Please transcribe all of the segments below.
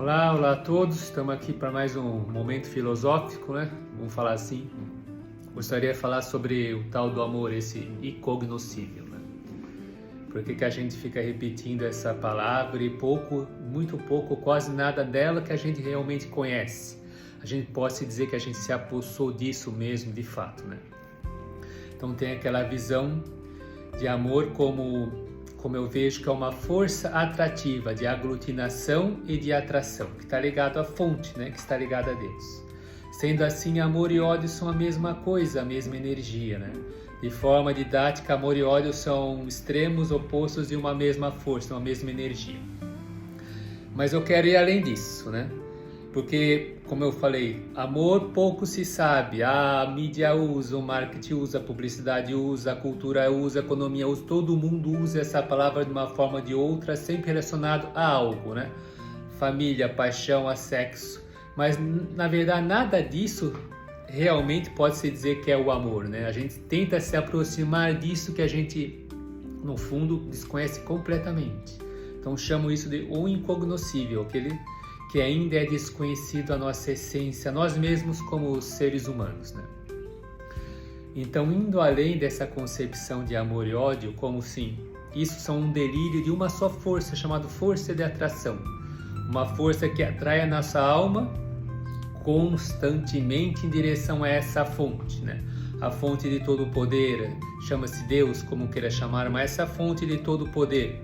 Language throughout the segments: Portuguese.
Olá, olá a todos. Estamos aqui para mais um momento filosófico, né? Vamos falar assim. Gostaria de falar sobre o tal do amor, esse incognoscível, né? Por que a gente fica repetindo essa palavra e muito pouco, quase nada dela que a gente realmente conhece? A gente pode dizer que a gente se apossou disso mesmo, de fato, né? Então tem aquela visão de amor como eu vejo que é uma força atrativa de aglutinação e de atração, que está ligado à fonte, né? Que está ligada a Deus. Sendo assim, amor e ódio são a mesma coisa, a mesma energia, né? De forma didática, amor e ódio são extremos opostos de uma mesma força, uma mesma energia. Mas eu quero ir além disso, né? Porque, como eu falei, amor pouco se sabe. A mídia usa, o marketing usa, a publicidade usa, a cultura usa, a economia usa. Todo mundo usa essa palavra de uma forma ou de outra, sempre relacionado a algo, né? Família, paixão, a sexo. Mas, na verdade, nada disso realmente pode-se dizer que é o amor, né? A gente tenta se aproximar disso que a gente, no fundo, desconhece completamente. Então, chamo isso de o incognoscível, que ainda é desconhecido a nossa essência, nós mesmos como seres humanos, né? Então, indo além dessa concepção de amor e ódio, como sim, isso são um delírio de uma só força, chamada força de atração. Uma força que atrai a nossa alma constantemente em direção a essa fonte, né? A fonte de todo o poder, chama-se Deus, como queira chamar, mas essa fonte de todo o poder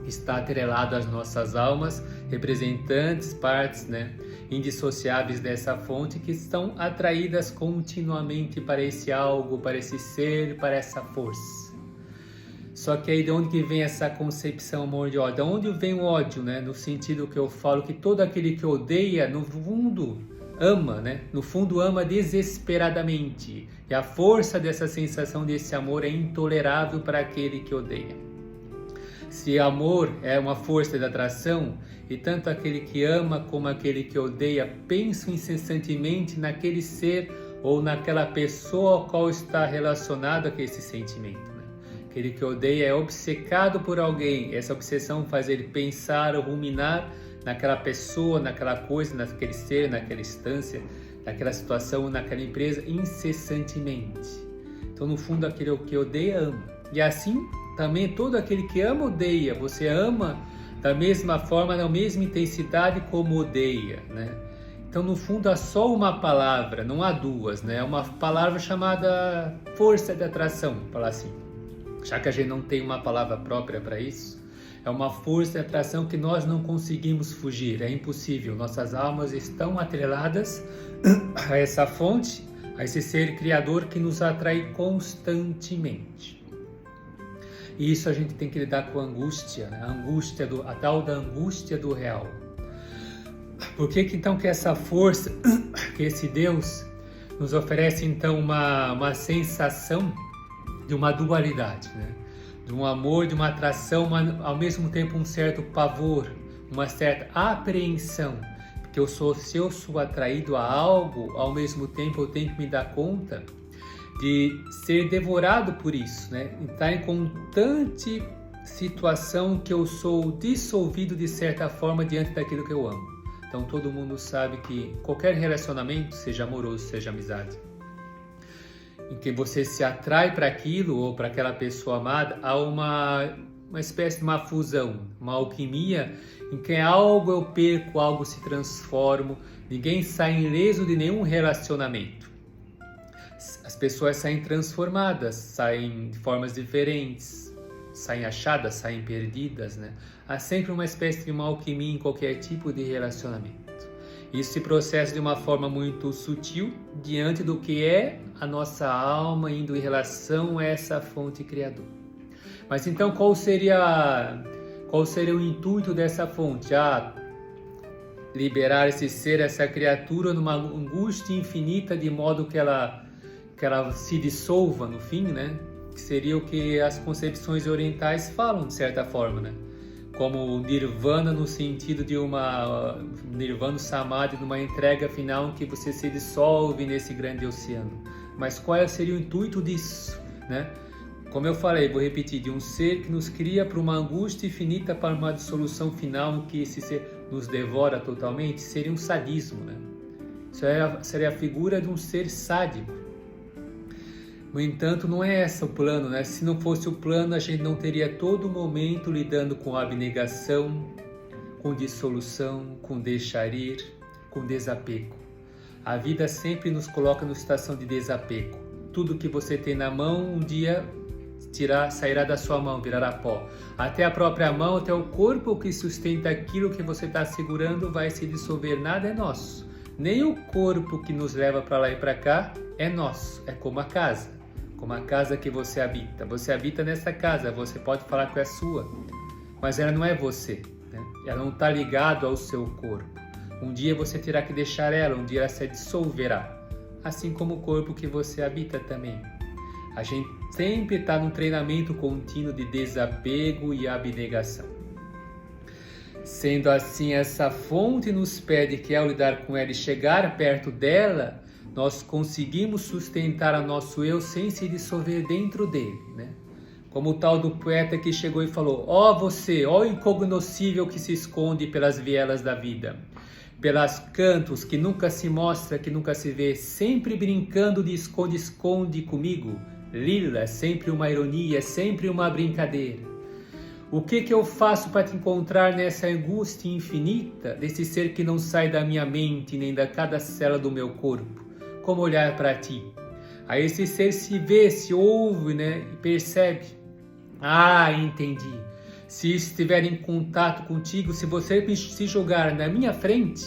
está atrelado às nossas almas, representantes, partes, né, indissociáveis dessa fonte que estão atraídas continuamente para esse algo, para esse ser, para essa força. Só que aí de onde que vem essa concepção amor de ódio? De onde vem o ódio, né? No sentido que eu falo que todo aquele que odeia, no fundo, ama, né? No fundo ama desesperadamente. E a força dessa sensação desse amor é intolerável para aquele que odeia. Se amor é uma força de atração, e tanto aquele que ama como aquele que odeia pensam incessantemente naquele ser ou naquela pessoa ao qual está relacionado a esse sentimento, né? Aquele que odeia é obcecado por alguém, essa obsessão faz ele pensar ou ruminar naquela pessoa, naquela coisa, naquele ser, naquela instância, naquela situação, naquela empresa, incessantemente. Então, no fundo, aquele que odeia ama. E assim, também todo aquele que ama odeia. Você ama da mesma forma, na mesma intensidade como odeia, né? Então, no fundo, há só uma palavra, não há duas, né? É uma palavra chamada força de atração, falar assim. Já que a gente não tem uma palavra própria para isso, é uma força de atração que nós não conseguimos fugir, é impossível. Nossas almas estão atreladas a essa fonte, a esse ser criador que nos atrai constantemente. E isso a gente tem que lidar com a angústia, né? A tal da angústia do real. Por que então que essa força, que esse Deus nos oferece então uma sensação de uma dualidade, né? De um amor, de uma atração, mas ao mesmo tempo um certo pavor, uma certa apreensão, porque se eu sou atraído a algo, ao mesmo tempo eu tenho que me dar conta de ser devorado por isso, né? Estar em constante situação que eu sou dissolvido de certa forma diante daquilo que eu amo. Então todo mundo sabe que qualquer relacionamento, seja amoroso, seja amizade, em que você se atrai para aquilo ou para aquela pessoa amada, há uma espécie de uma fusão, uma alquimia, em que algo eu perco, algo se transforma, ninguém sai ileso de nenhum relacionamento. As pessoas saem transformadas, saem de formas diferentes, saem achadas, saem perdidas, né? Há sempre uma espécie de uma alquimia em qualquer tipo de relacionamento. Isso se processa de uma forma muito sutil diante do que é a nossa alma indo em relação a essa fonte criadora. Mas então qual seria o intuito dessa fonte? Liberar esse ser, essa criatura numa angústia infinita de modo que ela se dissolva no fim, né? Que seria o que as concepções orientais falam, de certa forma, né? Como nirvana no sentido de uma nirvana samadhi, de uma entrega final em que você se dissolve nesse grande oceano. Mas qual seria o intuito disso, né? Como eu falei, vou repetir, de um ser que nos cria para uma angústia infinita, para uma dissolução final, em que esse ser, nos devora totalmente, seria um sadismo, né? Isso seria a figura de um ser sádico. No entanto, não é esse o plano, né? Se não fosse o plano, a gente não teria todo momento lidando com abnegação, com dissolução, com deixar ir, com desapego. A vida sempre nos coloca numa situação de desapego. Tudo que você tem na mão, um dia sairá da sua mão, virará pó. Até a própria mão, até o corpo que sustenta aquilo que você está segurando vai se dissolver. Nada é nosso. Nem o corpo que nos leva para lá e para cá é nosso. É como a casa. Como a casa que você habita. Você habita nessa casa, você pode falar que é sua. Mas ela não é você, né? Ela não está ligada ao seu corpo. Um dia você terá que deixar ela, um dia ela se dissolverá. Assim como o corpo que você habita também. A gente sempre está num treinamento contínuo de desapego e abnegação. Sendo assim, essa fonte nos pede que ao lidar com ela e chegar perto dela, nós conseguimos sustentar o nosso eu sem se dissolver dentro dele, né? Como o tal do poeta que chegou e falou: ó você, ó incognoscível que se esconde pelas vielas da vida, pelas cantos que nunca se mostra, que nunca se vê, sempre brincando de esconde-esconde comigo. Lila, é sempre uma ironia, é sempre uma brincadeira. O que eu faço para te encontrar nessa angústia infinita, desse ser que não sai da minha mente, nem da cada célula do meu corpo? Como olhar para ti? Aí esse ser se vê, se ouve, né? E percebe. Ah, entendi. Se estiver em contato contigo, se você se jogar na minha frente,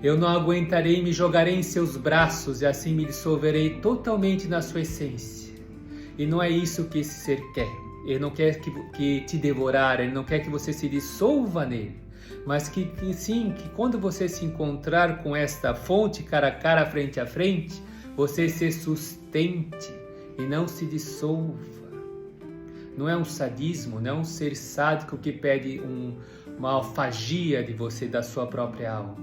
eu não aguentarei e me jogarei em seus braços e assim me dissolverei totalmente na sua essência. E não é isso que esse ser quer. Ele não quer que te devorar, ele não quer que você se dissolva nele. Mas que quando você se encontrar com esta fonte, cara a cara, frente a frente, você se sustente e não se dissolva. Não é um sadismo, não é um ser sádico que pede uma alfagia de você, da sua própria alma.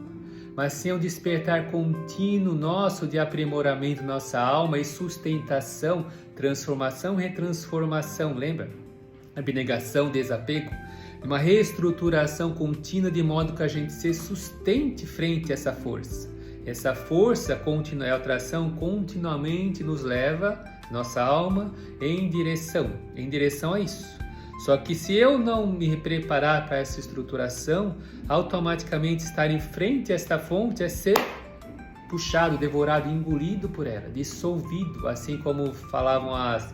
Mas sim um despertar contínuo nosso de aprimoramento da nossa alma e sustentação, transformação, retransformação, lembra? Abnegação, desapego, uma reestruturação contínua de modo que a gente se sustente frente a essa força. Essa força, a atração continuamente nos leva, nossa alma, em direção a isso. Só que se eu não me preparar para essa estruturação, automaticamente estar em frente a esta fonte é ser puxado, devorado, engolido por ela, dissolvido, assim como falavam as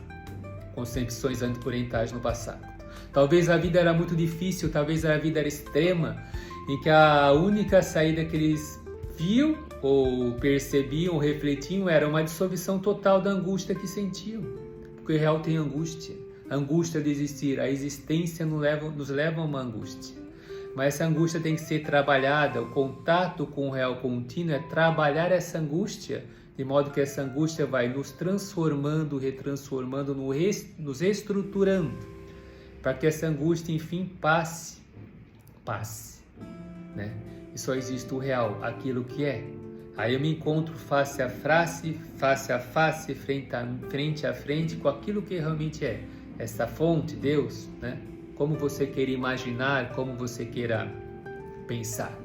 concepções anti-orientais no passado. Talvez a vida era muito difícil, talvez a vida era extrema, em que a única saída que eles viam ou percebiam ou refletiam era uma dissolução total da angústia que sentiam. Porque o real tem angústia. A angústia de existir, a existência nos leva a uma angústia. Mas essa angústia tem que ser trabalhada, o contato com o real contínuo é trabalhar essa angústia, de modo que essa angústia vai nos transformando, retransformando, nos reestruturando, para que essa angústia, enfim, passe, né? E só existe o real, aquilo que é. Aí eu me encontro face a face, frente a frente, com aquilo que realmente é. Essa fonte, Deus, né? Como você queira imaginar, como você queira pensar.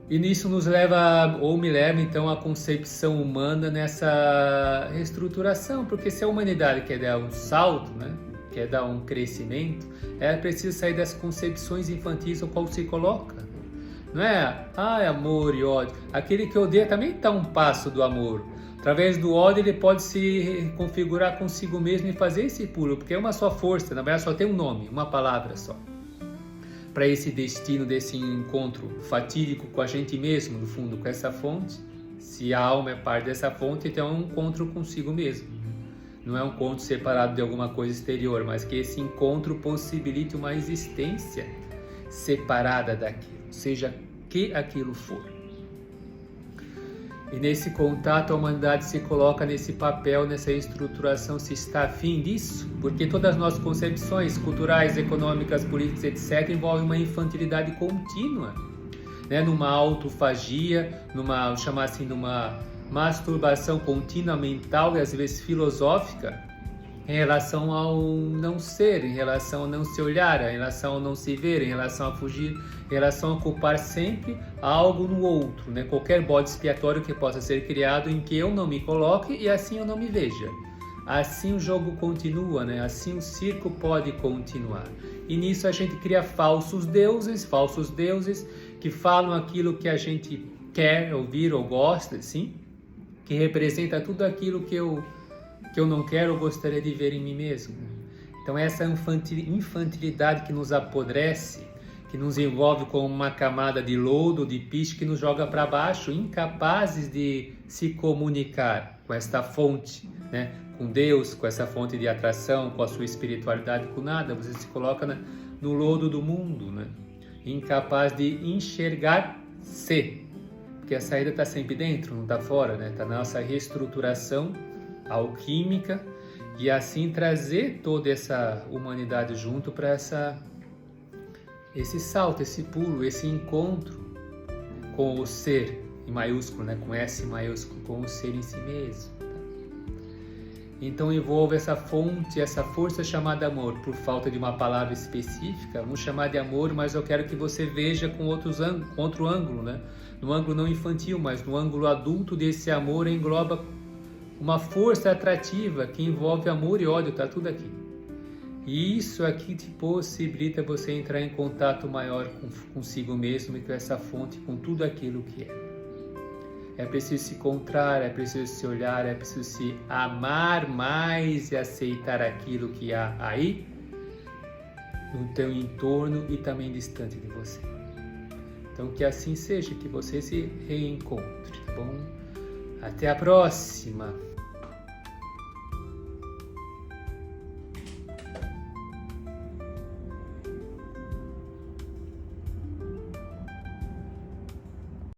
E nisso nos leva, ou me leva então, à concepção humana nessa reestruturação, porque se a humanidade quer dar um salto, né? Quer dar um crescimento, ela precisa sair das concepções infantis ao qual se coloca. Não é, amor e ódio. Aquele que odeia também está um passo do amor. Através do ódio ele pode se configurar consigo mesmo e fazer esse pulo, porque é uma só força, na verdade só tem um nome, uma palavra só. Para esse destino desse encontro fatídico com a gente mesmo, no fundo, com essa fonte, se a alma é parte dessa fonte, então é um encontro consigo mesmo. Não é um encontro separado de alguma coisa exterior, mas que esse encontro possibilite uma existência separada daquilo, seja que aquilo for. E nesse contato a humanidade se coloca nesse papel, nessa estruturação, se está afim disso, porque todas as nossas concepções culturais, econômicas, políticas, etc., envolvem uma infantilidade contínua, né? Numa autofagia, numa masturbação contínua mental e às vezes filosófica, em relação ao não ser, em relação a não se olhar, em relação ao não se ver, em relação a fugir, em relação a culpar sempre algo no outro, né? Qualquer bode expiatório que possa ser criado em que eu não me coloque e assim eu não me veja. Assim o jogo continua, né? Assim o circo pode continuar. E nisso a gente cria falsos deuses que falam aquilo que a gente quer ouvir ou gosta, sim? Que representa tudo aquilo que eu não quero ou gostaria de ver em mim mesmo. Então essa infantilidade que nos apodrece, que nos envolve com uma camada de lodo, de piche, que nos joga para baixo, incapazes de se comunicar com esta fonte, né? Com Deus, com essa fonte de atração, com a sua espiritualidade, com nada. Você se coloca no lodo do mundo, né? Incapaz de enxergar-se, porque a saída está sempre dentro, não está fora, né? Está na nossa reestruturação alquímica e assim trazer toda essa humanidade junto para esse salto, esse pulo, esse encontro com o ser em maiúsculo, né? Com S maiúsculo, com o ser em si mesmo. Então envolve essa fonte, essa força chamada amor, por falta de uma palavra específica. Vamos chamar de amor, mas eu quero que você veja com outro ângulo, né? No ângulo não infantil, mas no ângulo adulto desse amor engloba uma força atrativa que envolve amor e ódio, está tudo aqui. E isso aqui te possibilita você entrar em contato maior consigo mesmo e com essa fonte, com tudo aquilo que é. É preciso se encontrar, é preciso se olhar, é preciso se amar mais e aceitar aquilo que há aí, no teu entorno e também distante de você. Então que assim seja, que você se reencontre, tá bom? Até a próxima!